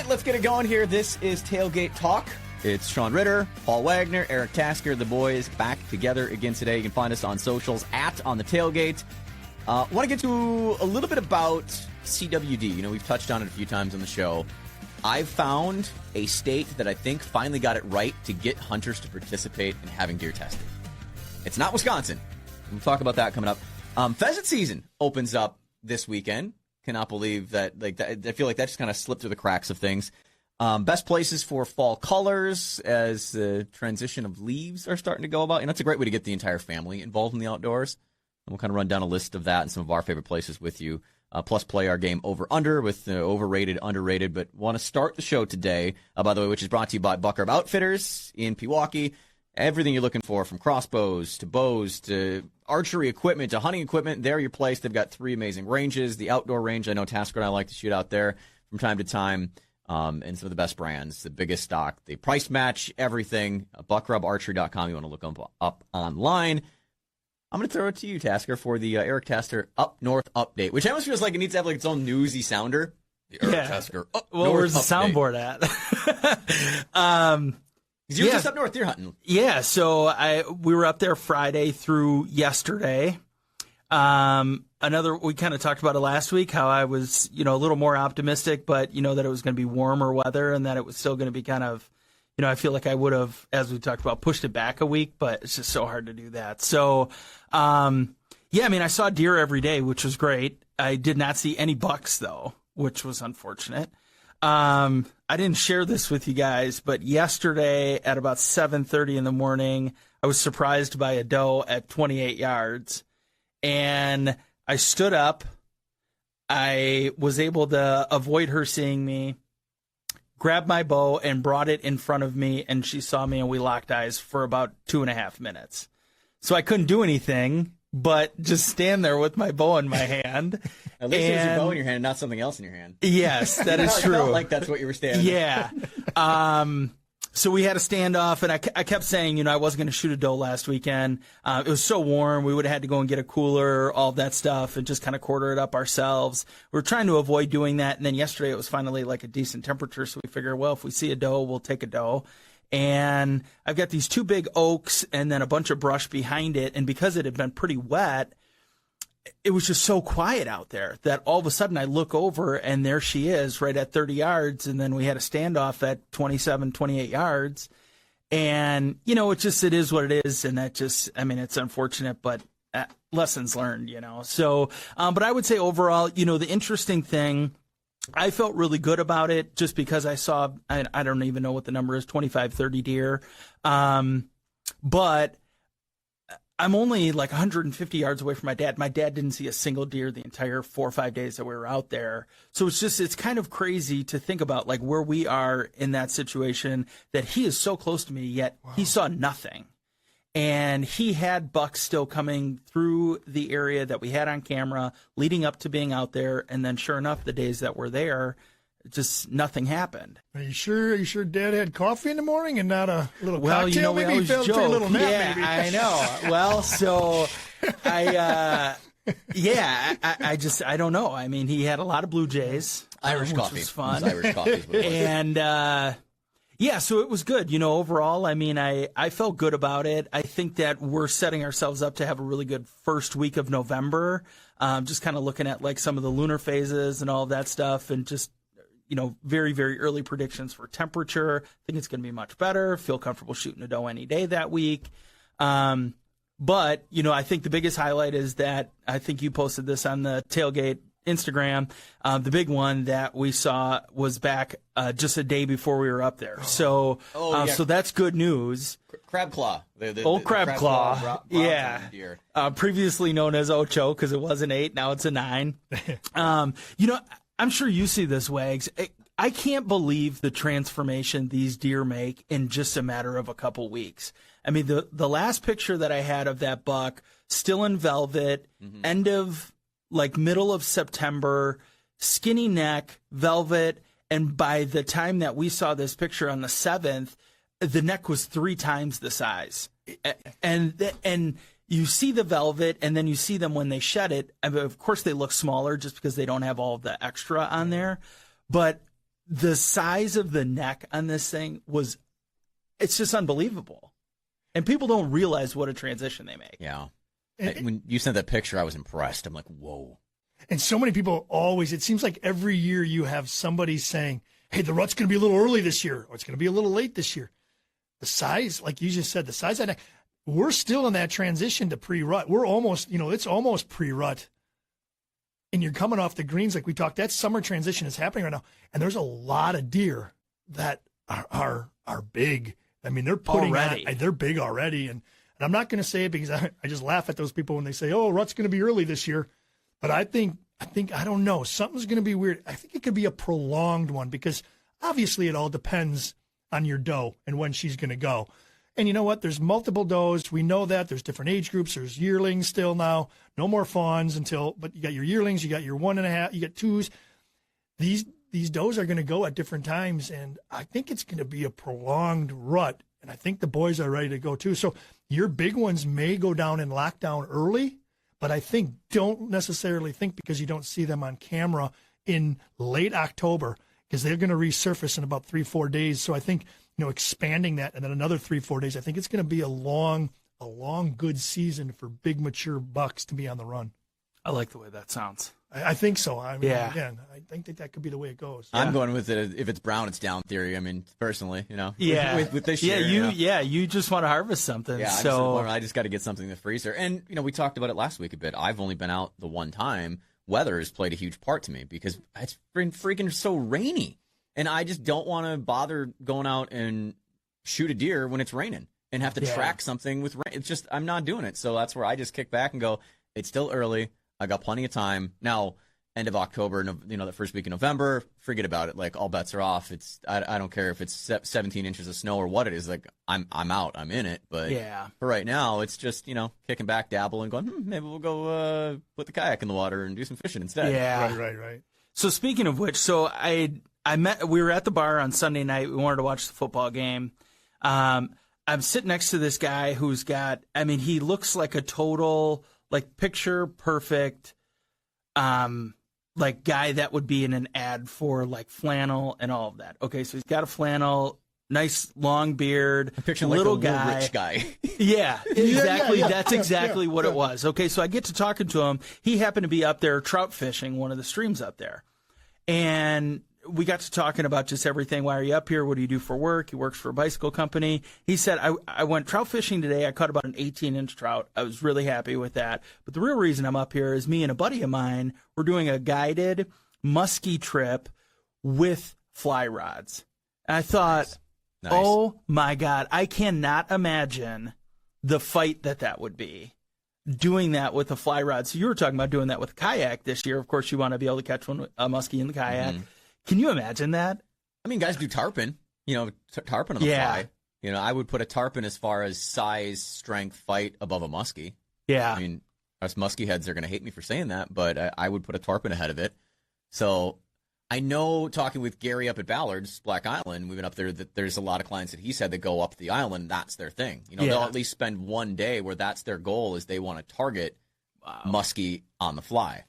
let's get it going here. This is Tailgate Talk. It's Sean Ritter, Paul Wagner, Erik Tasker, the boys back together again today. You can find us on socials @On the Tailgate. Want to get to a little bit about CWD. You know, we've touched on it a few times on the show. I've found a state that I think finally got it right to get hunters to participate in having deer tested. It's not Wisconsin. We'll talk about that coming up. Pheasant season opens up this weekend. Cannot believe that. I feel like that just kind of slipped through the cracks of things. Best places for fall colors as the transition of leaves are starting to go about. And that's a great way to get the entire family involved in the outdoors. And we'll kind of run down a list of that and some of our favorite places with you. Plus play our game over-under with overrated, underrated. But want to start the show today, by the way, which is brought to you by Buckarb Outfitters in Pewaukee. Everything you're looking for, from crossbows to bows to archery equipment to hunting equipment, they're your place. They've got 3 amazing ranges. The outdoor range, I know Tasker and I like to shoot out there from time to time, and some of the best brands, the biggest stock. They price match everything. BuckRubArchery.com. You want to look them up online. I'm going to throw it to you, Tasker, for the Erik Tasker UpNorth update, which almost feels like it needs to have like its own newsy sounder. The Erik Tasker UpNorth Well, where's the update. soundboard at? You were just up north deer hunting. Yeah, so we were up there Friday through yesterday. We kind of talked about it last week, how I was, a little more optimistic, but, that it was going to be warmer weather and that it was still going to be kind of, I feel like I would have, as we talked about, pushed it back a week, but it's just so hard to do that. So, I saw deer every day, which was great. I did not see any bucks, though, which was unfortunate. I didn't share this with you guys, but yesterday at about 7:30 in the morning, I was surprised by a doe at 28 yards, and I stood up. I was able to avoid her seeing me, grabbed my bow and brought it in front of me, and she saw me, and we locked eyes for about 2.5 minutes. So I couldn't do anything but just stand there with my bow in my hand. At least it was your bow in your hand and not something else in your hand. Yes, that is true. I felt like that's what you were standing. Yeah. So we had a standoff, and I kept saying, I wasn't going to shoot a doe last weekend. It was so warm. We would have had to go and get a cooler, all that stuff, and just kind of quarter it up ourselves. We were trying to avoid doing that. And then yesterday it was finally like a decent temperature. So we figured, well, if we see a doe, we'll take a doe. And I've got these 2 big oaks and then a bunch of brush behind it. And because it had been pretty wet, it was just so quiet out there that all of a sudden I look over and there she is right at 30 yards. And then we had a standoff at 27, 28 yards. And, it is what it is. And that just, it's unfortunate, but lessons learned, So, but I would say overall, the interesting thing, I felt really good about it just because I saw, I don't even know what the number is, 25, 30 deer. But I'm only like 150 yards away from my dad. My dad didn't see a single deer the entire 4 or 5 days that we were out there. So it's kind of crazy to think about like where we are in that situation, that he is so close to me, yet he saw nothing. And he had bucks still coming through the area that we had on camera leading up to being out there. And then sure enough, the days that were there, just nothing happened. Are you sure Dad had coffee in the morning and not a little cocktail? We Maybe always he fell joke. to a little nap. Yeah, maybe. I know. Well, so I don't know. He had a lot of Blue Jays. Irish which coffee. was fun. Irish coffee is what it was. And, so it was good. Overall, I felt good about it. I think that we're setting ourselves up to have a really good first week of November. Just kind of looking at like some of the lunar phases and all of that stuff, and just, very, very early predictions for temperature. I think it's going to be much better. Feel comfortable shooting a doe any day that week. But, I think the biggest highlight is that I think you posted this on the Tailgate Instagram. The big one that we saw was back just a day before we were up there. So that's good news. Crab claw. Old crab claw. Yeah. Deer. Previously known as Ocho because it was an 8. Now it's a 9. I'm sure you see this, Wags. I can't believe the transformation these deer make in just a matter of a couple weeks. The last picture that I had of that buck, still in velvet, end of middle of September, skinny neck, velvet, and by the time that we saw this picture on the 7th, the neck was 3 times the size. And you see the velvet, and then you see them when they shed it. Of course, they look smaller just because they don't have all of the extra on there. But the size of the neck on this thing it's just unbelievable. And people don't realize what a transition they make. Yeah. When you sent that picture, I was impressed. I'm like, whoa. And so many people it seems like every year you have somebody saying, hey, the rut's going to be a little early this year, or it's going to be a little late this year. The size, like you just said, the size of that neck, we're still in that transition to pre-rut. We're almost, it's almost pre-rut. And you're coming off the greens like we talked. That summer transition is happening right now. And there's a lot of deer that are big. I mean, they're putting already. They're big already. And I'm not going to say it because I just laugh at those people when they say, oh, rut's going to be early this year. But I think, I don't know, something's going to be weird. I think it could be a prolonged one because obviously it all depends on your doe and when she's going to go. And you know what? There's multiple does. We know that. There's different age groups. There's yearlings still now. No more fawns but you got your yearlings, you got your 1.5, you got 2s. These does are going to go at different times, and I think it's going to be a prolonged rut, and I think the boys are ready to go too. So your big ones may go down in lockdown early, but I think don't necessarily think because you don't see them on camera in late October because they're going to resurface in about 3-4 days. So I think, expanding that and then another 3-4 days, I think it's going to be a long, good season for big mature bucks to be on the run. I like the way that sounds. I think so. I mean, yeah. Again, I think that could be the way it goes. I'm going with it. If it's brown, it's down theory. I mean, personally, Yeah. With this year. You just want to harvest something. Yeah. So I just got to get something in the freezer. And, we talked about it last week a bit. I've only been out the one time. Weather has played a huge part to me because it's been freaking so rainy. And I just don't want to bother going out and shoot a deer when it's raining and have to track something with rain. It's just, I'm not doing it. So that's where I just kick back and go, it's still early. I got plenty of time. Now, end of October, the first week of November, forget about it. Like, all bets are off. I don't care if it's 17 inches of snow or what it is. Like, I'm out. I'm in it. But for right now, it's just, kicking back, dabble, and going, maybe we'll go put the kayak in the water and do some fishing instead. Yeah. Right. So speaking of which, we were at the bar on Sunday night. We wanted to watch the football game. I'm sitting next to this guy who's got, he looks like a total, picture perfect, guy that would be in an ad for flannel and all of that. Okay, so he's got a flannel, nice long beard, little guy, rich guy. Yeah, exactly. That's exactly what it it was. Okay, so I get to talking to him. He happened to be up there trout fishing one of the streams up there, and we got to talking about just everything. Why are you up here? What do you do for work? He works for a bicycle company. He said, I went trout fishing today. I caught about an 18-inch trout. I was really happy with that. But the real reason I'm up here is me and a buddy of mine, we're doing a guided muskie trip with fly rods. And I thought, Nice. Oh, my God, I cannot imagine the fight that would be. Doing that with a fly rod. So you were talking about doing that with a kayak this year. Of course, you want to be able to catch a muskie in the kayak. Mm-hmm. Can you imagine that? I mean, guys do tarpon, tarpon on the fly. I would put a tarpon as far as size, strength, fight above a muskie. Yeah. I mean, us muskie heads are going to hate me for saying that, but I would put a tarpon ahead of it. So I know, talking with Gary up at Ballard's, Black Island, we've been up there, that there's a lot of clients that he said that go up the island, that's their thing. They'll at least spend one day where that's their goal, is they want to target muskie on the fly.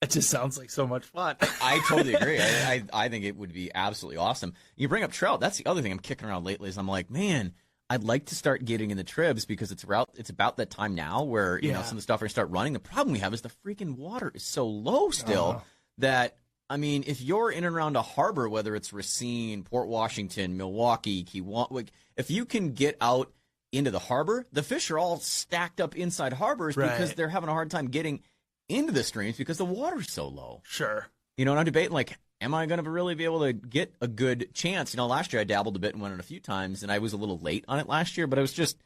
It just sounds like so much fun. I totally agree. I think it would be absolutely awesome. You bring up trout. That's the other thing I'm kicking around lately is I'm like, man, I'd like to start getting in the tribs because it's about that time now where, some of the stuff are going to start running. The problem we have is the freaking water is so low still that, if you're in and around a harbor, whether it's Racine, Port Washington, Milwaukee, Kewanee, if you can get out into the harbor, the fish are all stacked up inside harbors because they're having a hard time getting into the streams because the water's so low. Sure. And I'm debating, am I going to really be able to get a good chance? Last year I dabbled a bit and went in a few times, and I was a little late on it last year, but I was just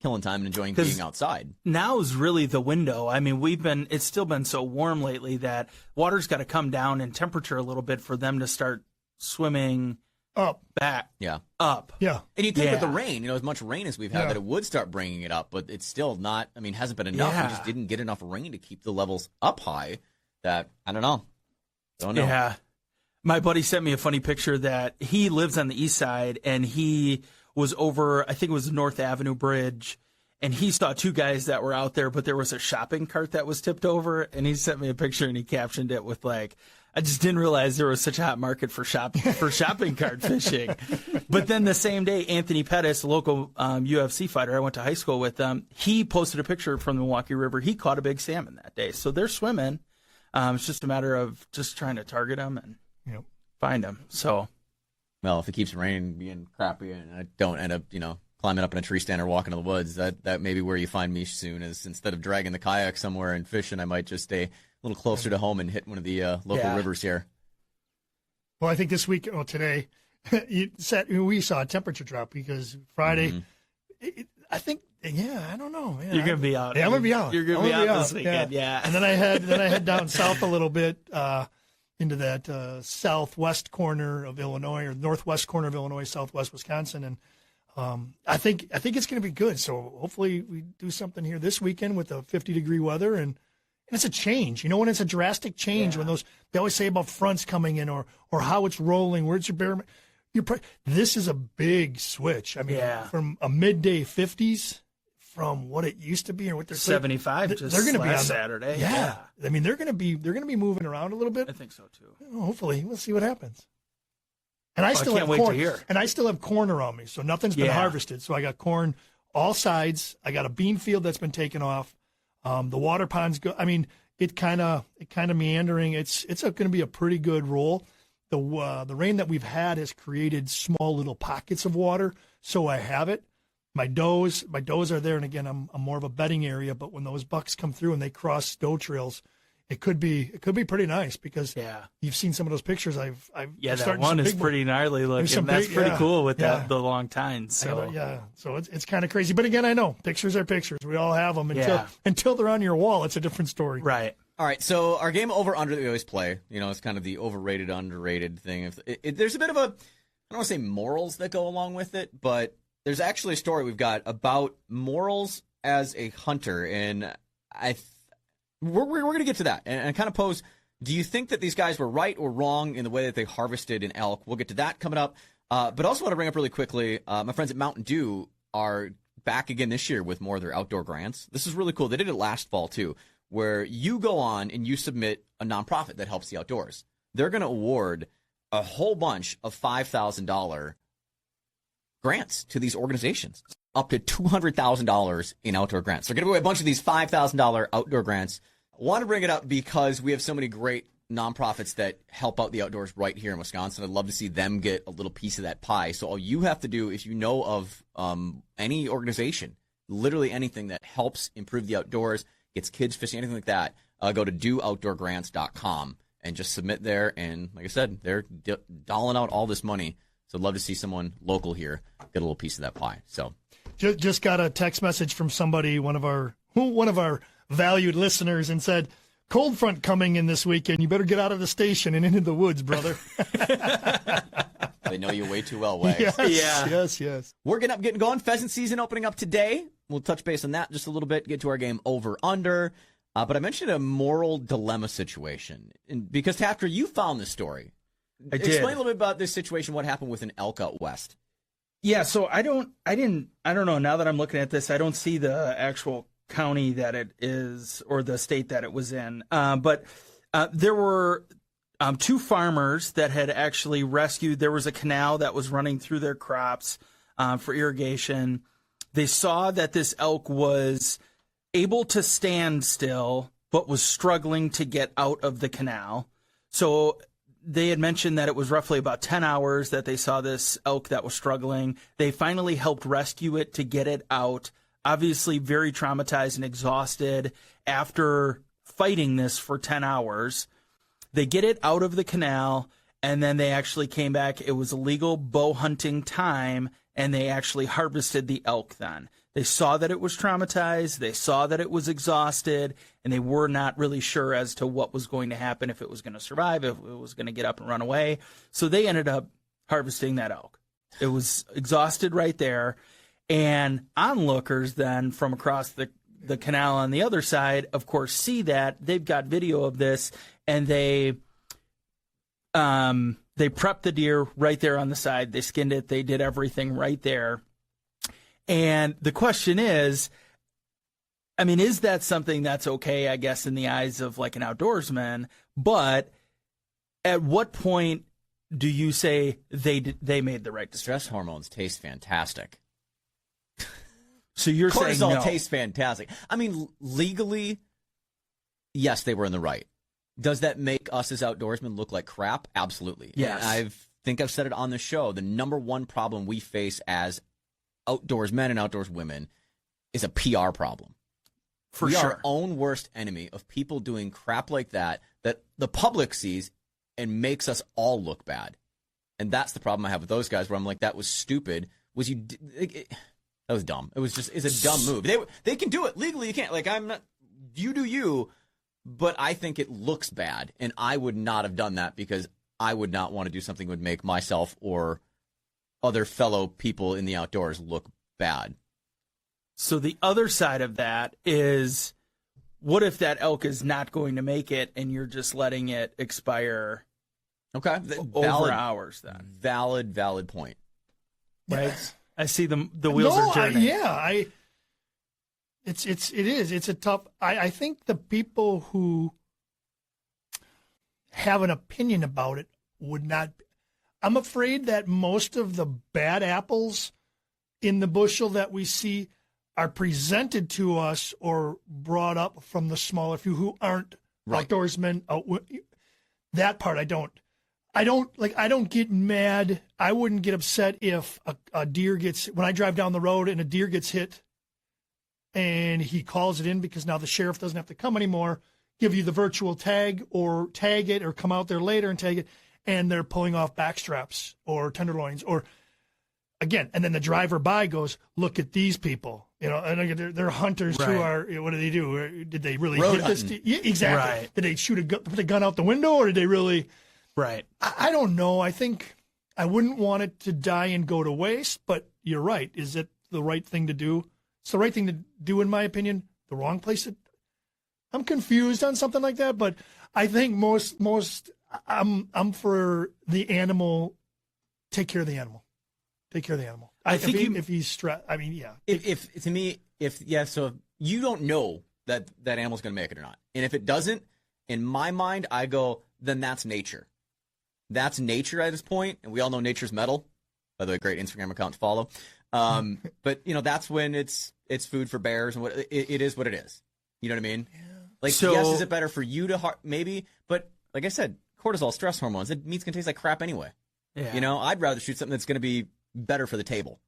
killing time and enjoying being outside. Now is really the window. It's still been so warm lately that water's got to come down in temperature a little bit for them to start swimming back. Yeah. Up. Yeah. And you think with the rain, as much rain as we've had, that it would start bringing it up, but it's still not, hasn't been enough. We just didn't get enough rain to keep the levels up high that, I don't know. Don't know. Yeah. My buddy sent me a funny picture that he lives on the east side, and he was over, I think it was the North Avenue Bridge, and he saw two guys that were out there, but there was a shopping cart that was tipped over, and he sent me a picture, and he captioned it with I just didn't realize there was such a hot market for shopping cart fishing. But then the same day, Anthony Pettis, a local UFC fighter I went to high school with, he posted a picture from the Milwaukee River. He caught a big salmon that day. So they're swimming. It's just a matter of just trying to target them and find them. So, well, if it keeps raining, being crappy, and I don't end up, climbing up in a tree stand or walking in the woods, that may be where you find me soon. Is instead of dragging the kayak somewhere and fishing, I might just stay a little closer to home and hit one of the local rivers here. Well, I think this week, today, we saw a temperature drop because Friday, I think, I don't know. Man. You're going to be out. Yeah, I'm going to be out. You're going to be out this weekend, yeah. And then I head down south a little bit into that southwest corner of Illinois, or northwest corner of Illinois, southwest Wisconsin, and I think it's going to be good. So hopefully we do something here this weekend with the 50-degree weather, and it's a change. When it's a drastic change, when they always say about fronts coming in or how it's rolling, where's your bear? This is a big switch. I mean, from a midday 50s from what it used to be, or what they're 75. They're going to be on Saturday. Yeah. I mean, they're going to be moving around a little bit. I think so too. Hopefully, we'll see what happens. And I still have wait corn. to hear. And I still have corn around me, so nothing's been harvested. So I got corn all sides. I got a bean field that's been taken off. The water pond's good. I mean, it kind of meandering. It's going to be a pretty good roll. The rain that we've had has created small little pockets of water, so I have it. My does are there, and again, I'm more of a bedding area. But when those bucks come through and they cross doe trails, it could be pretty nice, because you've seen some of those pictures. I've that one is pretty gnarly looking. That's pretty cool with the long tines. So so it's kind of crazy. But again, I know pictures are pictures. We all have them until they're on your wall. It's a different story. Right. All right, so our game over-under that we always play, it's kind of the overrated, underrated thing. There's a bit of I don't want to say morals that go along with it, but there's actually a story we've got about morals as a hunter, and we're going to get to that and kind of pose, do you think that these guys were right or wrong in the way that they harvested an elk? We'll get to that coming up, but also want to bring up really quickly, my friends at Mountain Dew are back again this year with more of their outdoor grants. This is really cool. They did it last fall, too, where you go on and you submit a nonprofit that helps the outdoors. They're going to award a whole bunch of $5,000 grants to these organizations, up to $200,000 in outdoor grants. They're going to give away a bunch of these $5,000 outdoor grants. I want to bring it up because we have so many great nonprofits that help out the outdoors right here in Wisconsin. I'd love to see them get a little piece of that pie. So all you have to do, if you know of any organization, literally anything that helps improve the outdoors, gets kids fishing, anything like that, go to dooutdoorgrants.com and just submit there. And like I said, they're doling out all this money. So I'd love to see someone local here get a little piece of that pie. So just got a text message from somebody, one of our valued listeners, and said, cold front coming in this weekend. You better get out of the station and into the woods, brother. They know you way too well, Wags. Yes. We're getting going. Pheasant season opening up today. We'll touch base on that just a little bit, get to our game over-under. But I mentioned a moral dilemma situation. And because, Tafter, you found this story. I did. Explain a little bit about this situation, what happened with an elk out west. Yeah, so I don't know. Now that I'm looking at this, I don't see the actual county that it is or the state that it was in. But there were two farmers that had actually rescued. There was a canal that was running through their crops for irrigation. They saw that this elk was able to stand still, but was struggling to get out of the canal. So they had mentioned that it was roughly about 10 hours that they saw this elk that was struggling. They finally helped rescue it to get it out. Obviously very traumatized and exhausted after fighting this for 10 hours. They get it out of the canal, and then they actually came back. It was illegal bow hunting time, and they actually harvested the elk then. They saw that it was traumatized. They saw that it was exhausted, and they were not really sure as to what was going to happen, if it was going to survive, if it was going to get up and run away. So they ended up harvesting that elk. It was exhausted right there. And onlookers then from across the canal on the other side, of course, see that. They've got video of this, and they prepped the deer right there on the side. They skinned it. They did everything right there. And the question is, I mean, is that something that's okay, I guess, in the eyes of like an outdoorsman? But At what point do you say they made the right decision? Stress hormones taste fantastic. So you're saying Cortisol no. tastes fantastic. I mean, legally, yes, they were in the right. Does that make us as outdoorsmen look like crap? Absolutely. Yes. And I think I've said it on the show. The number one problem we face as outdoors men and outdoors women is a PR problem. For we sure. are our own worst enemy of people doing crap like that the public sees and makes us all look bad. And that's the problem I have with those guys, where I'm like, that was stupid. That was dumb. It's a dumb move. They can do it legally. You can't. Like, I'm not. You do you, but I think it looks bad, and I would not have done that because I would not want to do something that would make myself or other fellow people in the outdoors look bad. So the other side of that is, what if that elk is not going to make it, and you're just letting it expire? Okay, Over hours. Then valid point. Right. I see the wheels are turning. It is. It's a tough. I think the people who have an opinion about it would not. I'm afraid that most of the bad apples in the bushel that we see are presented to us or brought up from the smaller few who aren't outdoorsmen. That part I don't get mad. I wouldn't get upset if a deer when I drive down the road and a deer gets hit and he calls it in, because now the sheriff doesn't have to come anymore, give you the virtual tag or tag it or come out there later and tag it, and they're pulling off backstraps or tenderloins or again, and then the driver by goes, look at these people, and they're hunters who are, what do they do? Did they really hit this? Yeah, exactly. Right. Did they put the gun out the window, or did they really? Right. I don't know. I think I wouldn't want it to die and go to waste, but you're right. Is it the right thing to do? It's the right thing to do, in my opinion. The wrong place. I'm confused on something like that, but I think I'm for the animal. Take care of the animal. Take care of the animal. If he's stressed, I mean, yeah. So you don't know that animal's going to make it or not. And if it doesn't, in my mind, I go, then that's nature. That's nature at this point. And we all know nature's metal. By the way, great Instagram account to follow. But, that's when it's food for bears, and it is what it is. You know what I mean? Yeah. Like, yes, is it better for you to maybe? But like I said, cortisol, stress hormones, meat's going to taste like crap anyway. Yeah. I'd rather shoot something that's going to be better for the table.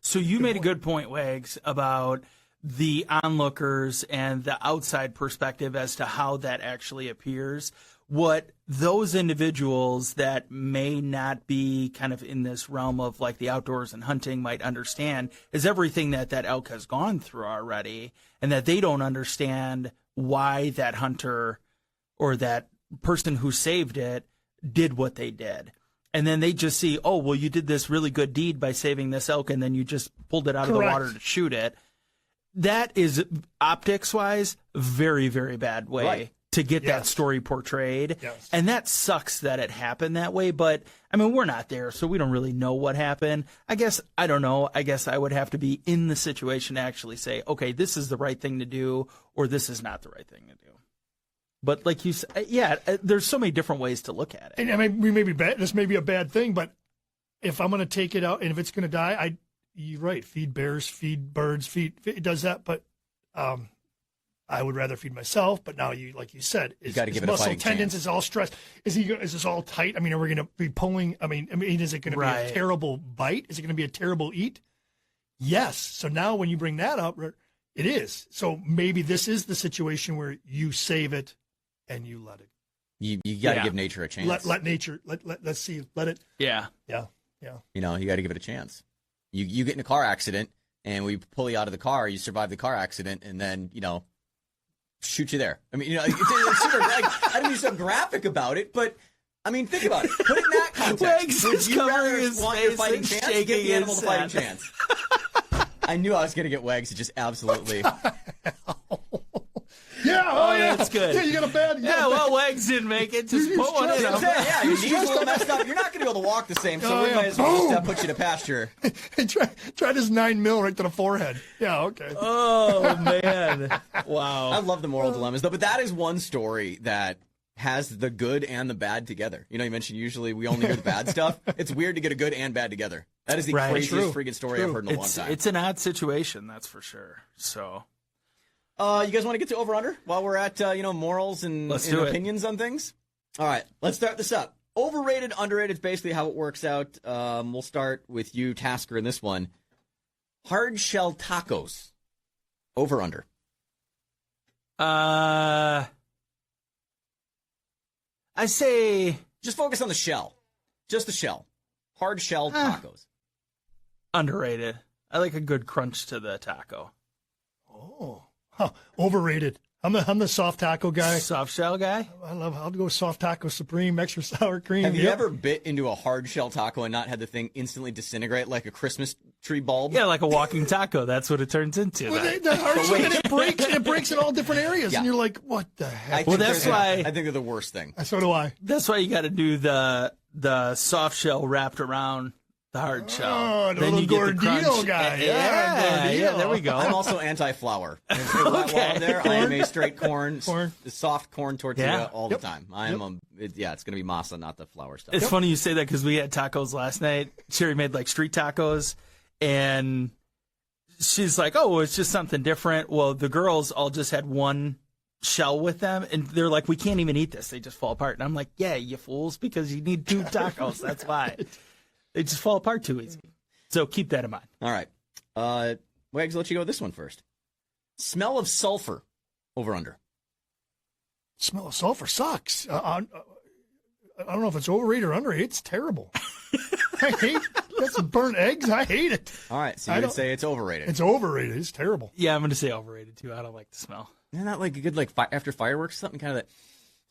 So you made a good point, Wags, about the onlookers and the outside perspective as to how that actually appears. What those individuals that may not be kind of in this realm of like the outdoors and hunting might understand is everything that elk has gone through already, and that they don't understand why that hunter or that person who saved it did what they did. And then they just see, oh, well, you did this really good deed by saving this elk, and then you just pulled it out of the water to shoot it. That is, optics-wise, very, very bad way to get that story portrayed. Yes. And that sucks that it happened that way. But, I mean, we're not there, so we don't really know what happened. I don't know. I guess I would have to be in the situation to actually say, okay, this is the right thing to do, or this is not the right thing to do. But like you said, there's so many different ways to look at it. And I mean, this may be a bad thing, but if I'm going to take it out and if it's going to die, you're right. Feed bears, feed birds, it does that. But I would rather feed myself. But now like you said, you got to give it muscle a fighting tendons chance. Is all stressed. Is this all tight? I mean, are we going to be pulling? I mean, is it going to be a terrible bite? Is it going to be a terrible eat? Yes. So now when you bring that up, it is. So maybe this is the situation where you save it. And you let it. You got to give nature a chance. Let nature. Let's see. Let it. Yeah. You got to give it a chance. You get in a car accident, and we pull you out of the car. You survive the car accident, and then shoot you there. I mean, it's super. Like, I don't mean so graphic about it, but I mean, think about it. Put it in that context. Would you rather want your fighting chance? Give the animal the fighting chance. I knew I was going to get Wags to just absolutely. Yeah, that's good. Yeah, you got a bad. Wags didn't make it. Just put one in him. Yeah, your knees a little messed up. You're not going to be able to walk the same, so we might as well just put you to pasture. Try this 9 mil right to the forehead. Yeah, okay. Oh man, wow. I love the moral dilemmas though, but that is one story that has the good and the bad together. You mentioned usually we only hear the bad stuff. It's weird to get a good and bad together. That is the craziest freaking story I've heard in a long time. It's an odd situation, that's for sure. So, you guys want to get to over/under while we're at morals and opinions on things? All right, let's start this up. Overrated, underrated is basically how it works out. We'll start with you, Tasker, in this one. Hard shell tacos. Over/under. I say just focus on the shell. Just the shell. Hard shell tacos. Underrated. I like a good crunch to the taco. Oh, overrated. I'm the soft taco guy. Soft shell guy? I'll go soft taco supreme, extra sour cream. Have you ever bit into a hard shell taco and not had the thing instantly disintegrate like a Christmas tree bulb? Yeah, like a walking taco. That's what it turns into. Well, the hard shell, it breaks in all different areas, and you're like, what the heck? That's why I think they're the worst thing. So do I. That's why you got to do the soft shell wrapped around the hard shell. Oh, the little Gordino guy. Yeah, there we go. I'm also anti-flour. Okay. There, I am a straight corn, the soft corn tortilla all the time. It's going to be masa, not the flour stuff. It's funny you say that because we had tacos last night. Sherry made like street tacos, and she's like, "Oh, it's just something different." Well, the girls all just had one shell with them, and they're like, "We can't even eat this; they just fall apart." And I'm like, "Yeah, you fools, because you need 2 tacos. That's why." They just fall apart too easy. So keep that in mind. All right. Wags, I'll let you go with this one first. Smell of sulfur. Over/under. Smell of sulfur sucks. I don't know if it's overrated or underrated. It's terrible. I hate that's burnt eggs. I hate it. All right. So you would say it's overrated. It's overrated. It's terrible. Yeah, I'm going to say overrated too. I don't like the smell. Isn't that like a good after fireworks or something? Kind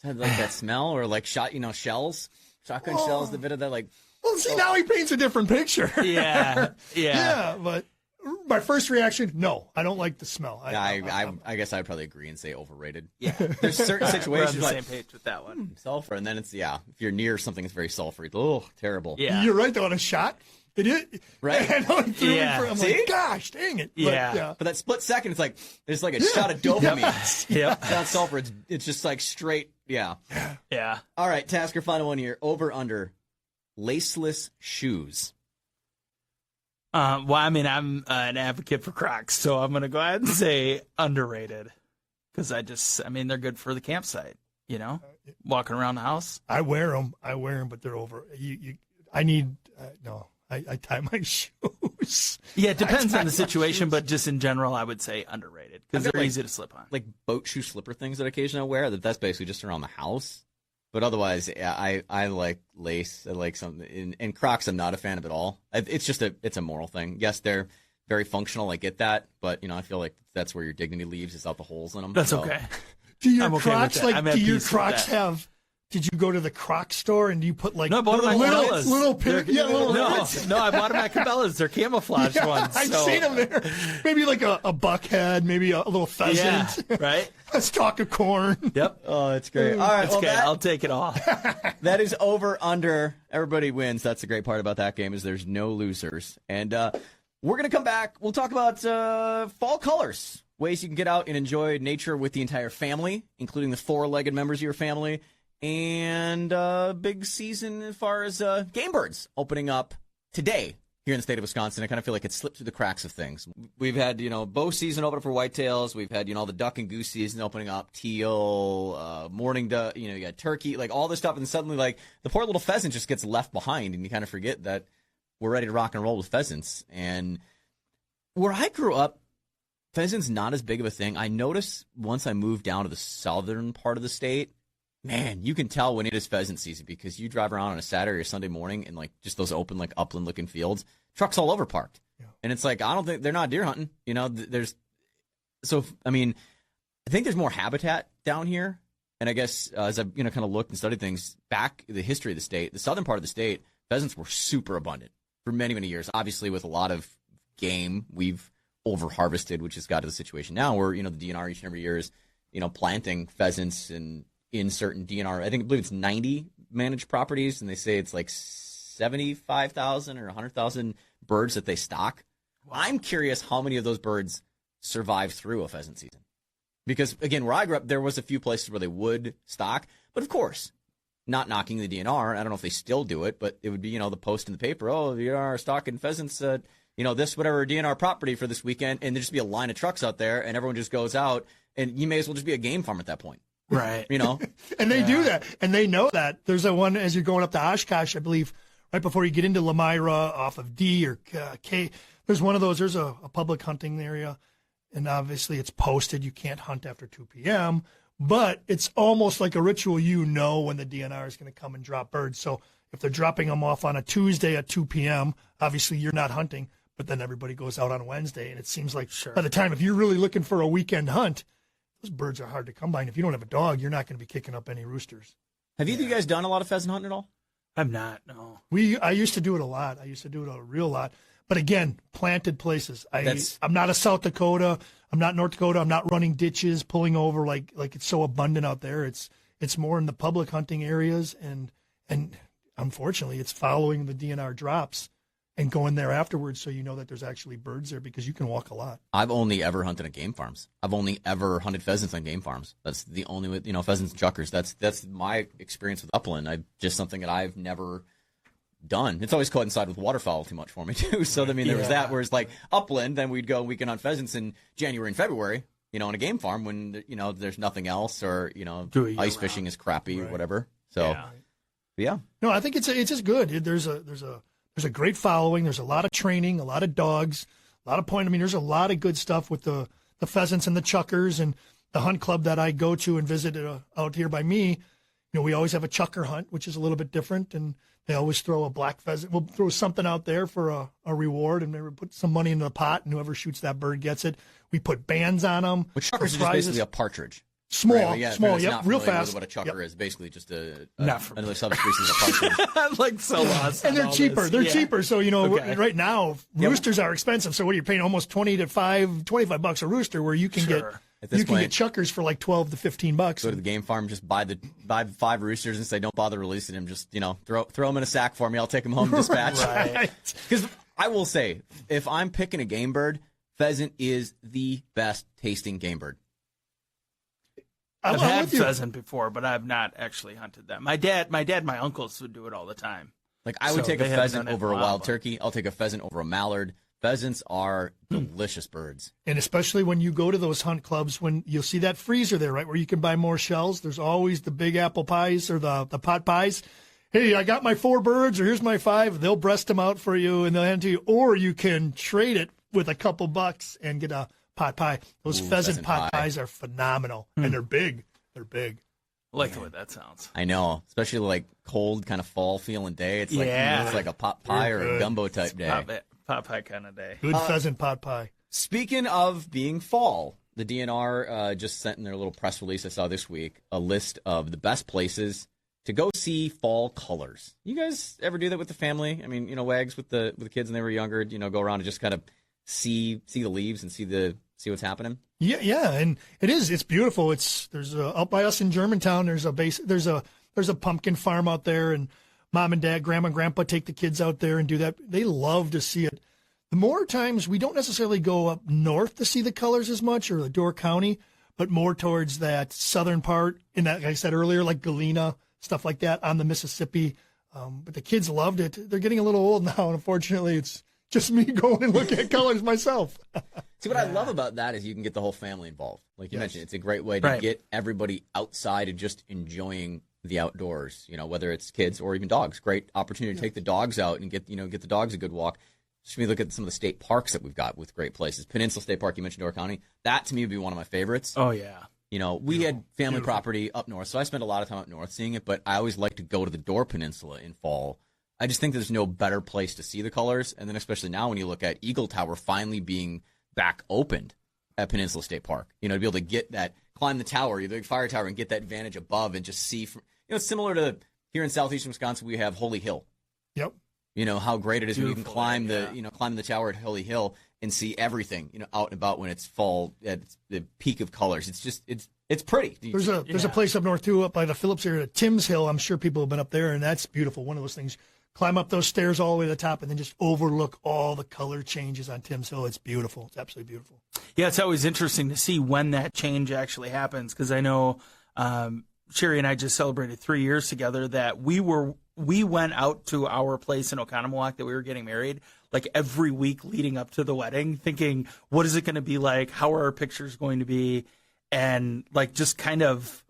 of that smell, or like shells, shotgun shells. The bit of that like. Well, see, now he paints a different picture. Yeah, but my first reaction, no, I don't like the smell. I guess I'd probably agree and say overrated. Yeah, there's certain situations we're on the same page with that one. Sulfur, and then it's if you're near something that's very sulfury, terrible. Yeah, you're right though. On a shot, it is right. I know I'm like, gosh, dang it. Yeah. But that split second, it's like there's like a shot of dopamine. Yep. It's not sulfur. It's just like straight. Yeah. All right, Tasker, final one here. Over/under. Laceless shoes. Well, I mean, I'm an advocate for Crocs, so I'm going to go ahead and say underrated. Because they're good for the campsite, walking around the house. I wear them, but they're over. I tie my shoes. Yeah, it depends on the situation, but just in general, I would say underrated. Because they're easy to slip on. Like boat shoe slipper things that occasionally I wear, that's basically just around the house. But otherwise, I like lace. I like something. And Crocs, I'm not a fan of at all. It's a moral thing. Yes, they're very functional. I get that. But, I feel like that's where your dignity leaves, is out the holes in them. That's okay. Do your Crocs, did you go to the Croc store and do you put like little pin? No, I bought them at Cabela's. They're camouflaged ones. I've seen them there. Maybe like a buckhead, maybe a little pheasant. Yeah, right? A stalk of corn. Yep. Oh, that's great. All right, I'll take it all. That is over/under. Everybody wins. That's the great part about that game, is there's no losers. And we're going to come back. We'll talk about fall colors, ways you can get out and enjoy nature with the entire family, including the 4-legged members of your family. And big season as far as game birds opening up today here in the state of Wisconsin. I kind of feel like it slipped through the cracks of things. We've had, bow season open up for whitetails. We've had, all the duck and goose season opening up, teal, morning duck, you got turkey, like all this stuff. And suddenly, like, the poor little pheasant just gets left behind, and you kind of forget that we're ready to rock and roll with pheasants. And where I grew up, pheasants not as big of a thing. I noticed once I moved down to the southern part of the state, man, you can tell when it is pheasant season, because you drive around on a Saturday or Sunday morning and like just those open, like upland looking fields, trucks all over parked. Yeah. And it's like, I don't think they're not deer hunting. I think there's more habitat down here. And I guess as I've, kind of looked and studied things back in the history of the state, the southern part of the state, pheasants were super abundant for many, many years. Obviously with a lot of game, we've over harvested, which has got to the situation now where, the DNR each and every year is, planting pheasants and in certain DNR, I believe it's 90 managed properties, and they say it's like 75,000 or 100,000 birds that they stock. Wow. I'm curious how many of those birds survive through a pheasant season. Because, again, where I grew up, there was a few places where they would stock, But of course, not knocking the DNR. I don't know if they still do it, but it would be, the post in the paper. Oh, the DNR stocking pheasants, this whatever DNR property for this weekend, and there'd just be a line of trucks out there, and everyone just goes out, and you may as well just be a game farm at that point. Right. And they do that, and they know that. There's a one as you're going up to Oshkosh, I believe, right before you get into Lamira off of D or K. There's one of those. There's a public hunting area, and obviously it's posted. You can't hunt after 2 p.m., but it's almost like a ritual. When the DNR is going to come and drop birds. So if they're dropping them off on a Tuesday at 2 p.m., obviously you're not hunting, but then everybody goes out on Wednesday, and it seems like by the time, if you're really looking for a weekend hunt, those birds are hard to come by. And if you don't have a dog, you're not going to be kicking up any roosters. Have either of you guys done a lot of pheasant hunting at all? I'm not, no. I used to do it a lot. I used to do it a real lot. But again, planted places. I'm not a South Dakota. I'm not North Dakota. I'm not running ditches, pulling over like it's so abundant out there. It's more in the public hunting areas, and unfortunately, it's following the DNR drops and going there afterwards, so you know that there's actually birds there because you can walk a lot. I've only ever hunted at game farms. I've only ever hunted pheasants on game farms. That's the only way, pheasants and chuckers. That's my experience with upland. Just something that I've never done. It's always coincided with waterfowl too much for me too. So there was that. Whereas like upland, then we'd go weekend hunt pheasants in January and February. On a game farm when there's nothing else, or ice fishing is crappy or whatever. So yeah. No, I think it's just good. There's a great following. There's a lot of training, a lot of dogs, a lot of point. I mean, there's a lot of good stuff with the pheasants and the chuckers, and the hunt club that I go to and visit out here by me. We always have a chucker hunt, which is a little bit different, and they always throw a black pheasant. We'll throw something out there for a reward, and maybe put some money into the pot, and whoever shoots that bird gets it. We put bands on them. Which chuckers are just basically a partridge. Small, right? small, yep, real fast. What a chucker is, basically just another subspecies of partridge. Like so lost. And they're cheaper. They're cheaper. So right now roosters are expensive. So what are you paying? Almost $25 a rooster, where you can get chuckers for like $12 to $15. Go to the game farm, just buy 5 roosters, and say, don't bother releasing them. Just throw them in a sack for me. I'll take them home, dispatch. Right. Because I will say, if I'm picking a game bird, pheasant is the best tasting game bird. I've had pheasant before, but I've not actually hunted them. My dad, and my uncles would do it all the time. Like I would take a pheasant over a wild turkey. I'll take a pheasant over a mallard. Pheasants are delicious birds. And especially when you go to those hunt clubs, when you'll see that freezer there, right, where you can buy more shells. There's always the big apple pies or the pot pies. Hey, I got my 4 birds, or here's my 5. They'll breast them out for you, and they'll hand to you. Or you can trade it with a couple bucks and get a pot pie. Those pheasant pot pies are phenomenal, and they're big. They're big. I like the way that sounds. I know, especially like cold, kind of fall feeling day. It's like it's like a pot pie or a gumbo type day. Pot pie kind of day. Good pheasant pot pie. Speaking of being fall, the DNR just sent in their little press release I saw this week a list of the best places to go see fall colors. You guys ever do that with the family? I mean, Wags with the kids when they were younger, go around and just kind of see the leaves and see what's happening. Yeah, and it's beautiful. There's out by us in Germantown. There's a pumpkin farm out there, and mom and dad, grandma and grandpa take the kids out there and do that. They love to see it. The more times we don't necessarily go up north to see the colors as much, or the Door County, but more towards that southern part. In that, like I said earlier, like Galena, stuff like that on the Mississippi. But the kids loved it. They're getting a little old now, and unfortunately, it's just me going and looking at colors myself. See, what I love about that is you can get the whole family involved. Like you mentioned, it's a great way to get everybody outside and just enjoying the outdoors, whether it's kids or even dogs. Great opportunity to take the dogs out and get the dogs a good walk. Just me look at some of the state parks that we've got with great places. Peninsula State Park, you mentioned Door County. That, to me, would be one of my favorites. Oh, yeah. We had family property up north, so I spent a lot of time up north seeing it, but I always like to go to the Door Peninsula in fall. I just think there's no better place to see the colors, and then especially now when you look at Eagle Tower finally being back opened at Peninsula State Park, to be able to get that, climb the tower, the big fire tower, and get that vantage above and just see from, it's similar to here in southeastern Wisconsin, we have Holy Hill. Yep. How great it is when you can climb climb the tower at Holy Hill and see everything, out and about when it's fall at the peak of colors. It's just, it's pretty. There's a place up north too, up by the Phillips area, Tim's Hill. I'm sure people have been up there, and that's beautiful. One of those things. Climb up those stairs all the way to the top and then just overlook all the color changes on Tim's Hill. It's beautiful. It's absolutely beautiful. Yeah, it's always interesting to see when that change actually happens, because I know Sherry and I just celebrated 3 years together that we went out to our place in Oconomowoc that we were getting married like every week leading up to the wedding, thinking, what is it going to be like? How are our pictures going to be? And like just kind of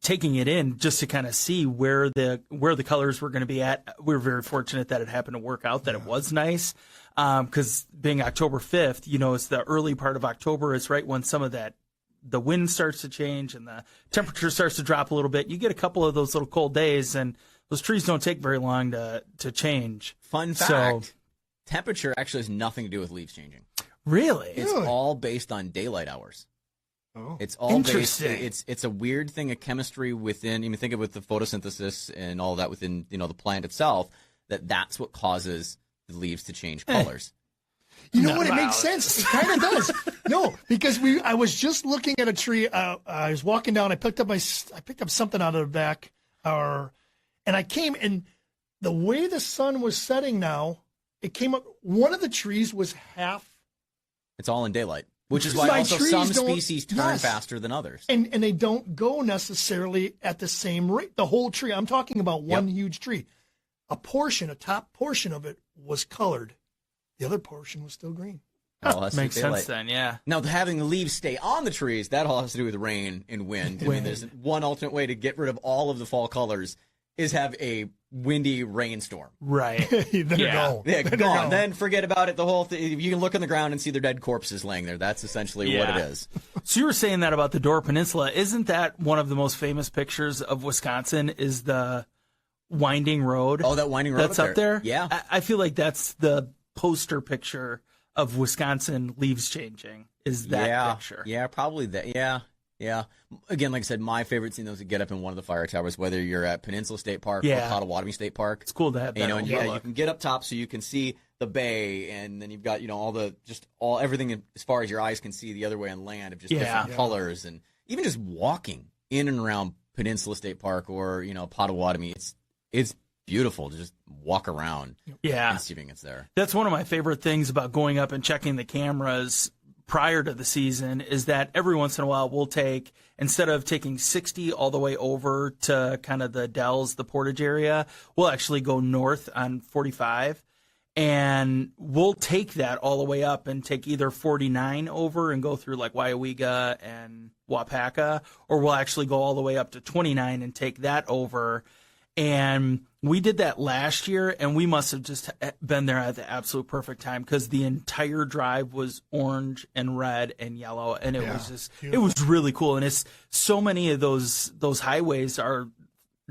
taking it in just to kind of see where the colors were going to be at. We were very fortunate that it happened to work out, that it was nice. Because being October 5th, it's the early part of October. It's right when some of the wind starts to change and the temperature starts to drop a little bit. You get a couple of those little cold days, and those trees don't take very long to change. Fun fact, temperature actually has nothing to do with leaves changing. Really? It's all based on daylight hours. Oh, it's all interesting. It's a weird thing of chemistry within. You think of with the photosynthesis and all that within the plant itself. That's what causes the leaves to change colors. You know what? It makes sense. It kind of does. No, because I was just looking at a tree. I was walking down. I picked up something out of the back, and I came, and the way the sun was setting now, it came up. One of the trees was half. It's all in daylight. Which is why also some species turn faster than others. And they don't go necessarily at the same rate. The whole tree, I'm talking about one huge tree. A top portion of it was colored. The other portion was still green. Oh, that makes sense then, yeah. Now, having the leaves stay on the trees, that all has to do with rain and wind. I mean, there's one alternate way to get rid of all of the fall colors is have a windy rainstorm. Right. Go. Yeah, gone. Then forget about it. The whole thing. You can look on the ground and see their dead corpses laying there. That's essentially what it is. So you were saying that about the Door Peninsula. Isn't that one of the most famous pictures of Wisconsin is the winding road? Oh, that winding road that's up there? Yeah. I feel like that's the poster picture of Wisconsin leaves changing is that picture. Yeah, probably that. Yeah. Again, like I said, my favorite scene was to get up in one of the fire towers, whether you're at Peninsula State Park or Potawatomi State Park. It's cool to have that. And you can get up top so you can see the bay, and then you've got everything as far as your eyes can see the other way on land of just different colors, and even just walking in and around Peninsula State Park or Potawatomi, it's beautiful to just walk around. And seeing it's there. That's one of my favorite things about going up and checking the cameras prior to the season is that every once in a while we'll take, instead of taking 60 all the way over to kind of the Dells, the Portage area, we'll actually go north on 45 and we'll take that all the way up and take either 49 over and go through like Waiawega and Wapaka, or we'll actually go all the way up to 29 and take that over. And we did that last year, and we must have just been there at the absolute perfect time because the entire drive was orange and red and yellow, and it was just beautiful. It was really cool. And it's so many of those highways are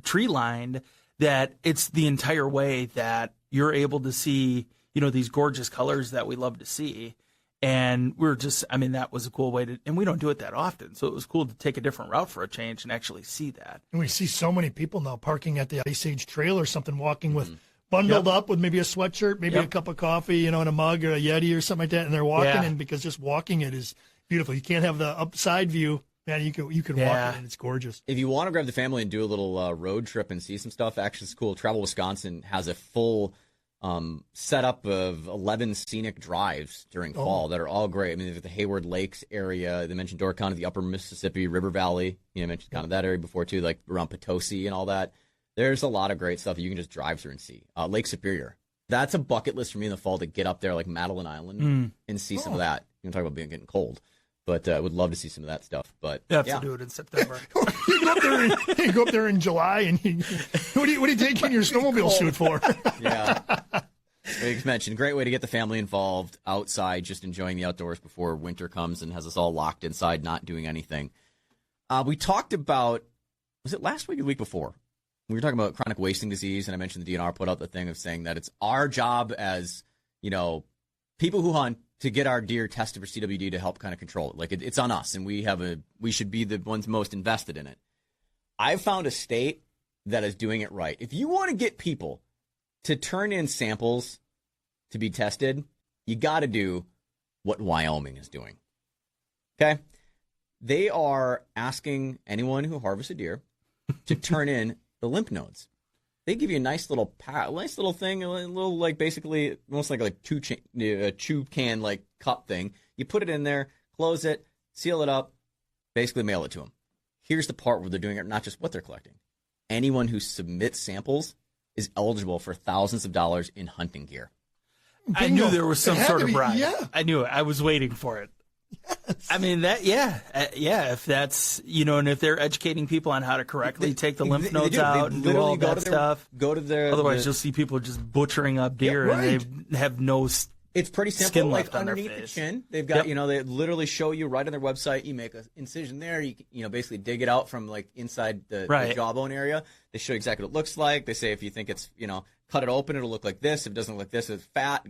tree lined that it's the entire way that you're able to see these gorgeous colors that we love to see. And that was a cool way and we don't do it that often. So it was cool to take a different route for a change and actually see that. And we see so many people now parking at the Ice Age Trail or something, walking with bundled up with maybe a sweatshirt, maybe a cup of coffee, in a mug or a Yeti or something like that. And they're walking in because just walking it is beautiful. You can't have the upside view. Man, you can walk it and it's gorgeous. If you want to grab the family and do a little road trip and see some stuff, actually it's cool. Travel Wisconsin has a full setup of 11 scenic drives during fall that are all great. I mean, they've got the Hayward Lakes area. They mentioned Door County, the Upper Mississippi River Valley. I mentioned kind of that area before too, like around Potosi and all that. There's a lot of great stuff that you can just drive through and see. Lake Superior. That's a bucket list for me in the fall to get up there, like Madeline Island, and see some of that. You can talk about getting cold, but I would love to see some of that stuff. But you have to do it in September. you go up there in July, and what are you taking your snowmobile suit for? Like mentioned, great way to get the family involved outside, just enjoying the outdoors before winter comes and has us all locked inside, not doing anything. We talked about, was it last week or the week before? We were talking about chronic wasting disease, and I mentioned the DNR put out the thing of saying that it's our job as, people who hunt to get our deer tested for CWD to help kind of control it. Like it's on us, and we should be the ones most invested in it. I've found a state that is doing it right. If you want to get people to turn in samples to be tested, you got to do what Wyoming is doing. Okay? They are asking anyone who harvests a deer to turn in the lymph nodes. They give you a nice little thing, a little like basically almost like a chew can like cup thing. You put it in there, close it, seal it up, basically mail it to them. here's the part where they're doing it, not just what they're collecting. Anyone who submits samples is eligible for thousands of dollars in hunting gear. I knew there was some sort of bribe. Yeah. I knew it. I was waiting for it. Yes. I mean, if that's, and if they're educating people on how to correctly take the lymph nodes out and do all that stuff. Otherwise, you'll see people just butchering up deer and they have no It's pretty simple. skin Like left on their underneath the face. chin, they've got, they literally show you right on their website. You make an incision there. You basically dig it out from like inside the jawbone area. They show you exactly what it looks like. They say if you think it's, cut it open, it'll look like this. If it doesn't look like this, it's fat.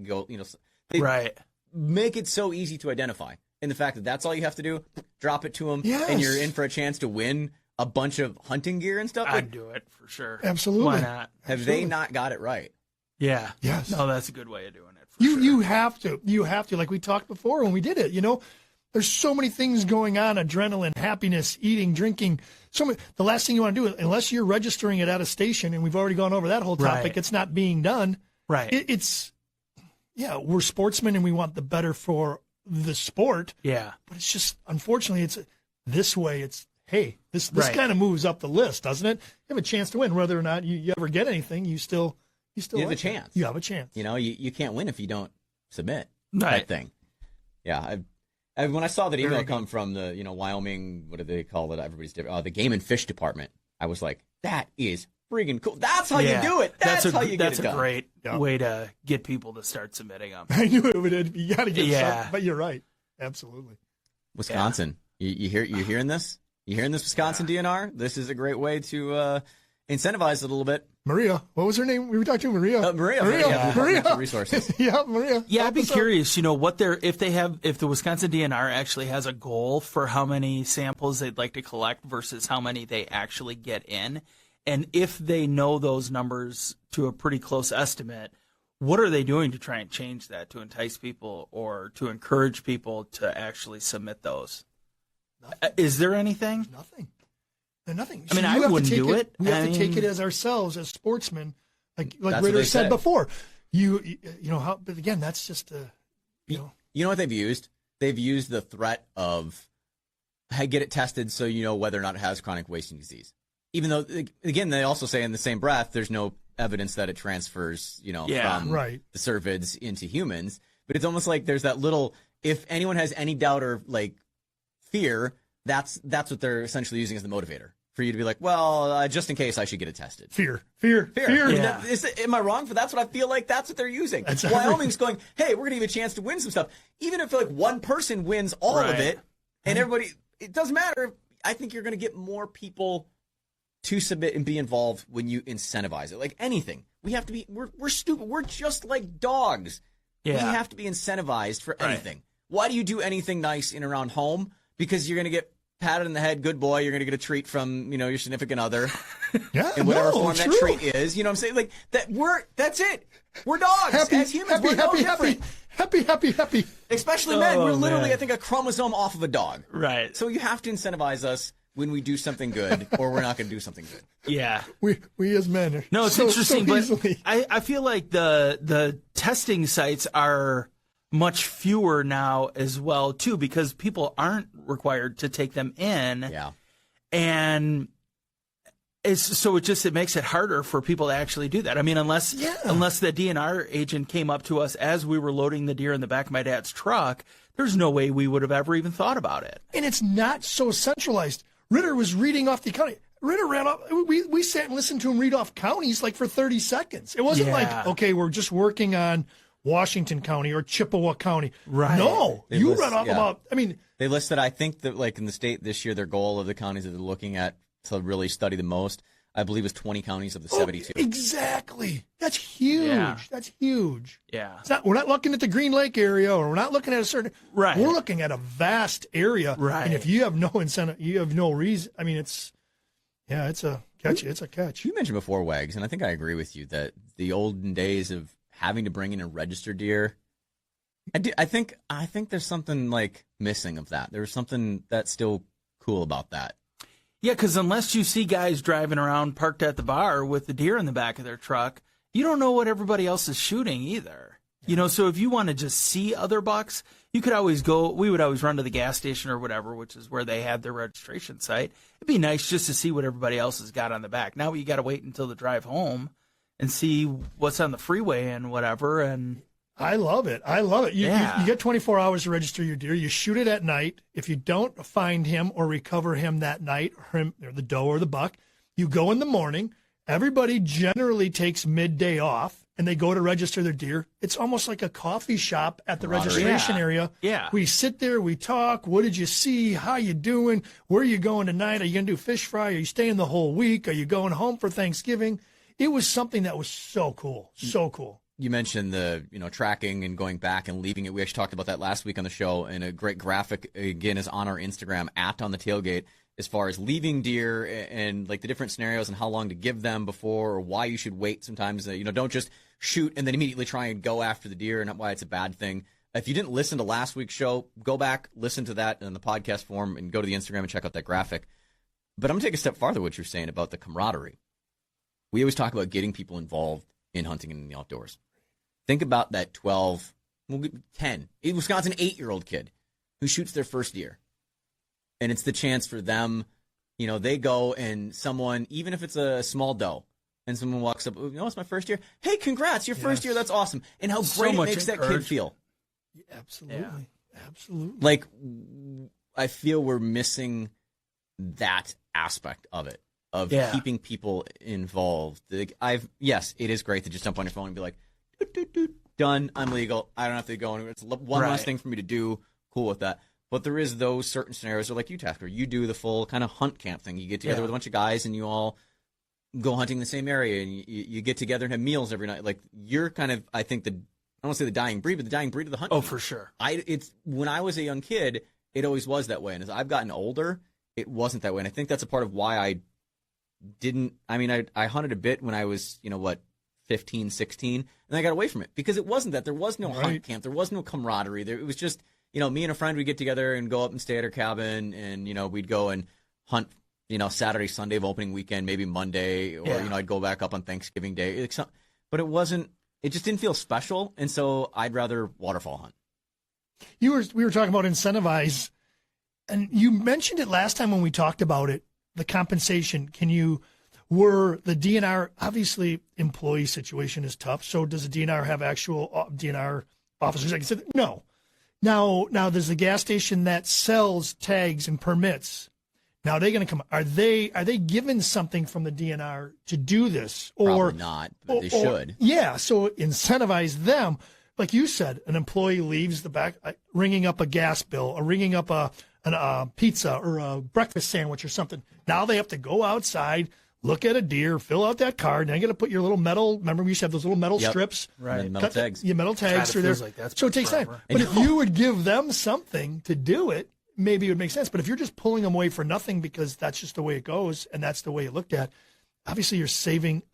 They make it so easy to identify. And the fact that that's all you have to do, drop it to them, and you're in for a chance to win a bunch of hunting gear and stuff. I'd do it for sure. Absolutely. Why not? Have they not got it right? Yeah. Yes. No, that's a good way of doing it. You have to. You have to. Like we talked before when we did it, there's so many things going on, adrenaline, happiness, eating, drinking. The last thing you want to do, unless you're registering it at a station, and we've already gone over that whole topic, it's not being done. Right. We're sportsmen and we want the better for the sport. Yeah. But it's just, unfortunately, it's this way. It's, hey, this kind of moves up the list, doesn't it? You have a chance to win. Whether or not you ever get anything, you still have a chance. You have a chance. You can't win if you don't submit. Right. That thing. Yeah. When I saw that email come from the, Wyoming, what do they call it? Everybody's different. The Game and Fish Department. I was like, that is freaking cool. That's how you do it. That's how you get it done. That's a great way to get people to start submitting them. I knew it would. You got to get something. But you're right. Absolutely. Wisconsin. You're hearing this? You hearing this, Wisconsin DNR? This is a great way to incentivize it a little bit. Maria. What was her name? We were talking to Maria. Maria. Resources. Yeah, Maria. Yeah, I'd be curious, what if the Wisconsin DNR actually has a goal for how many samples they'd like to collect versus how many they actually get in. And if they know those numbers to a pretty close estimate, what are they doing to try and change that, to entice people or to encourage people to actually submit those? Nothing. Is there anything? There's nothing. There's nothing. I mean, I wouldn't do it. We have to take it as ourselves, as sportsmen, like Ritter said before. But again, that's just You know what they've used? They've used the threat of, hey, get it tested so you know whether or not it has chronic wasting disease. Even though, again, they also say in the same breath, there's no evidence that it transfers, from the cervids into humans. But it's almost like there's that little, if anyone has any doubt or like fear, that's what they're essentially using as the motivator for you to be like, well, just in case I should get it tested. Fear. Yeah. Am I wrong? That's what I feel like. That's what they're using. Wyoming's going, hey, we're going to give you a chance to win some stuff. Even if like one person wins all of it and everybody, it doesn't matter. I think you're going to get more people to submit and be involved when you incentivize it. Like anything. We have to be, we're stupid. We're just like dogs. Yeah. We have to be incentivized for anything. Why do you do anything nice in around home? Because you're going to get patted in the head, good boy. You're going to get a treat from, your significant other. In whatever form that treat is. You know what I'm saying? Like that's it. We're dogs. As humans, we're no different. Happy. Especially men. We're literally, I think, a chromosome off of a dog. Right. So you have to incentivize us when we do something good, or we're not going to do something good. Yeah. We as men are. No, it's interesting, but I feel like the testing sites are much fewer now as well, too, because people aren't required to take them in. Yeah. And it makes it harder for people to actually do that. I mean, unless the DNR agent came up to us as we were loading the deer in the back of my dad's truck, there's no way we would have ever even thought about it. And it's not so centralized. Ritter was reading off the county. Ritter ran off. We sat and listened to him read off counties like for 30 seconds. It wasn't like, okay, we're just working on Washington County or Chippewa County. Right. No, you read off about, they listed, I think that like in the state this year, their goal of the counties that they're looking at to really study the most, I believe, was 20 counties of the 72. Exactly. That's huge. Yeah. That's huge. Yeah. We're not looking at the Green Lake area, or we're not looking at a certain. Right. We're looking at a vast area. Right. And if you have no incentive, you have no reason. I mean, it's a catch. It's a catch. You mentioned before, Wags, and I think I agree with you that the olden days of having to bring in a registered deer, I think there's something like missing of that. There's something that's still cool about that. Yeah, because unless you see guys driving around parked at the bar with the deer in the back of their truck, you don't know what everybody else is shooting either. So if you want to just see other bucks, you could always go. We would always run to the gas station or whatever, which is where they had their registration site. It'd be nice just to see what everybody else has got on the back. Now you got to wait until the drive home and see what's on the freeway and whatever. And I love it. You get 24 hours to register your deer. You shoot it at night. If you don't find him or recover him that night, or the doe or the buck, you go in the morning. Everybody generally takes midday off, and they go to register their deer. It's almost like a coffee shop at the registration area. Yeah. We sit there, we talk. What did you see? How you doing? Where are you going tonight? Are you going to do fish fry? Are you staying the whole week? Are you going home for Thanksgiving? It was something that was so cool. So cool. You mentioned the tracking and going back and leaving it. We actually talked about that last week on the show, and a great graphic, again, is on our Instagram, @on the tailgate, as far as leaving deer and like the different scenarios and how long to give them before, or why you should wait sometimes. Don't just shoot and then immediately try and go after the deer, and why it's a bad thing. If you didn't listen to last week's show, go back, listen to that in the podcast form, and go to the Instagram and check out that graphic. But I'm going to take a step farther what you're saying about the camaraderie. We always talk about getting people involved in hunting and in the outdoors. Think about that 10, Wisconsin 8-year-old kid who shoots their first deer. And it's the chance for them, they go and someone, even if it's a small doe, and someone walks up, it's my first deer. Hey, congrats, your first deer, that's awesome. And how great it makes that kid feel. Yeah, absolutely. Yeah. Absolutely. Like, I feel we're missing that aspect of it, of keeping people involved. Yes, it is great to just jump on your phone and be like, done, I'm legal, I don't have to go anywhere. It's one less thing for me to do. Cool with that. But there is those certain scenarios where, like you, Tasker, you do the full kind of hunt camp thing. You get together with a bunch of guys and you all go hunting in the same area, and you get together and have meals every night. Like, you're kind of, I think, I don't want to say the dying breed, but the dying breed of the hunt. Oh, for sure. When I was a young kid, it always was that way. And as I've gotten older, it wasn't that way. And I think that's a part of why I hunted a bit when I was, 15, 16, and I got away from it because it wasn't that. There was no hunt camp. There was no camaraderie. It was just, me and a friend would get together and go up and stay at our cabin, and, we'd go and hunt, Saturday, Sunday of opening weekend, maybe Monday, or, I'd go back up on Thanksgiving Day. But it just didn't feel special, and so I'd rather waterfowl hunt. We were talking about incentivize, and you mentioned it last time when we talked about it, the compensation. Were the DNR, obviously employee situation is tough, so does the DNR have actual DNR officers? Like I said, no. Now there's the gas station that sells tags and permits. Now are they going to come? Are they given something from the DNR to do this? Or probably not, but they should. Yeah, so incentivize them. Like you said, an employee leaves the back, ringing up a gas bill or ringing up a pizza or a breakfast sandwich or something. Now they have to go outside, look at a deer, fill out that card, and I got to put your little metal. Remember, we used to have those little metal strips, right? Metal tags. Yeah, metal tags through there. Like so it takes time. But if you would give them something to do it, maybe it would make sense. But if you're just pulling them away for nothing because that's just the way it goes and that's the way it looked at, obviously you're saving.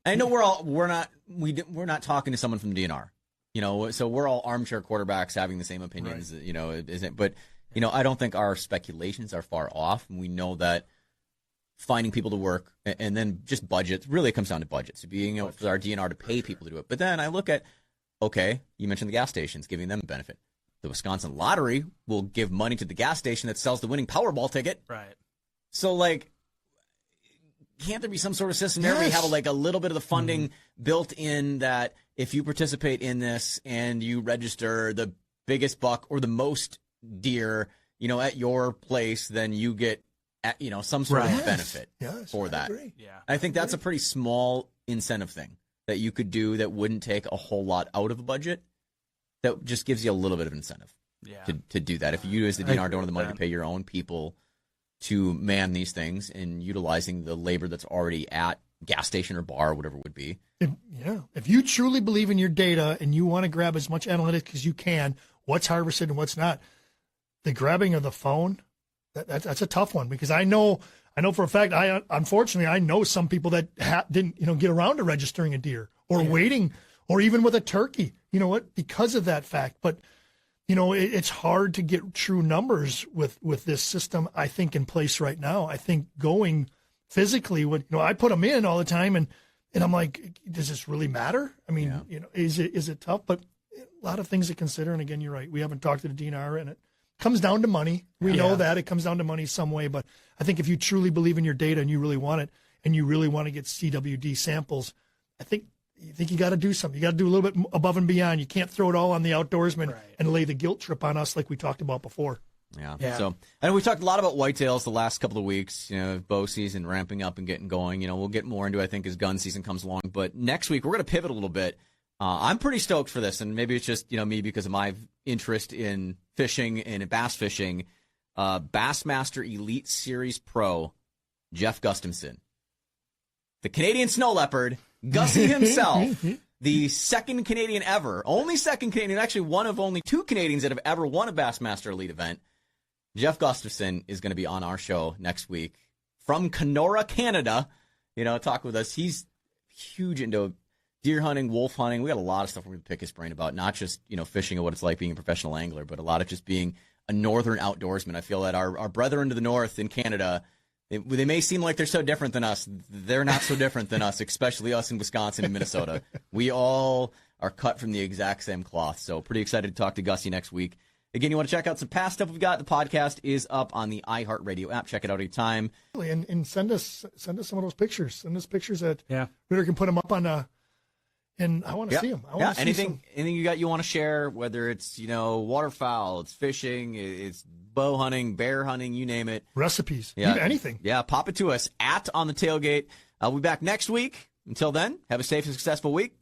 I know we're not talking to someone from DNR, so we're all armchair quarterbacks having the same opinions, isn't? But I don't think our speculations are far off. We know that finding people to work, and then just budgets. Really, it comes down to budgets. Being able for our DNR to pay people to do it. But then I look at, okay, you mentioned the gas stations, giving them a benefit. The Wisconsin Lottery will give money to the gas station that sells the winning Powerball ticket. Right. So, can't there be some sort of system there where you have a little bit of the funding built in that if you participate in this and you register the biggest buck or the most deer, at your place, then you get some sort of benefit for that. Yeah. I think that's a pretty small incentive thing that you could do that wouldn't take a whole lot out of a budget. That just gives you a little bit of incentive to do that. If you as the DNR don't have the money to pay your own people to man these things and utilizing the labor that's already at gas station or bar or whatever it would be. If you truly believe in your data and you want to grab as much analytics as you can, what's harvested and what's not, the grabbing of the phone, that's a tough one because I know for a fact, unfortunately, I know some people that didn't, get around to registering a deer or waiting or even with a turkey, because of that fact. But, it's hard to get true numbers with this system, I think, in place right now. I think going physically I put them in all the time and I'm like, does this really matter? I mean, is it tough? But a lot of things to consider. And again, you're right. We haven't talked to the DNR, and it comes down to money. We know that it comes down to money some way. But I think if you truly believe in your data and you really want it, and you really want to get CWD samples, I think you got to do something. You got to do a little bit above and beyond. You can't throw it all on the outdoorsman and lay the guilt trip on us like we talked about before. Yeah. So, and we talked a lot about whitetails the last couple of weeks. Bow season ramping up and getting going. We'll get more into it, I think, as gun season comes along. But next week we're going to pivot a little bit. I'm pretty stoked for this, and maybe it's just me because of my interest in fishing and bass fishing. Bassmaster Elite Series Pro Jeff Gustafson, the Canadian snow leopard, Gussie himself. The second Canadian ever, only second Canadian, actually one of only 2 Canadians that have ever won a Bassmaster Elite event. Jeff Gustafson is going to be on our show next week from Kenora, Canada. Talk with us. He's huge into deer hunting, wolf hunting. We got a lot of stuff we're going to pick his brain about, not just, fishing and what it's like being a professional angler, but a lot of just being a northern outdoorsman. I feel that our brethren to the north in Canada, they may seem like they're so different than us. They're not so different than us, especially us in Wisconsin and Minnesota. We all are cut from the exact same cloth. So pretty excited to talk to Gussie next week. Again, you want to check out some past stuff we've got. The podcast is up on the iHeartRadio app. Check it out anytime. And send us some of those pictures. Send us pictures that Ritter can put them up on and I want to see them. Anything you want to share, whether it's, waterfowl, it's fishing, it's bow hunting, bear hunting, you name it. Recipes, anything. Yeah, pop it to us at On the Tailgate. We'll be back next week. Until then, have a safe and successful week.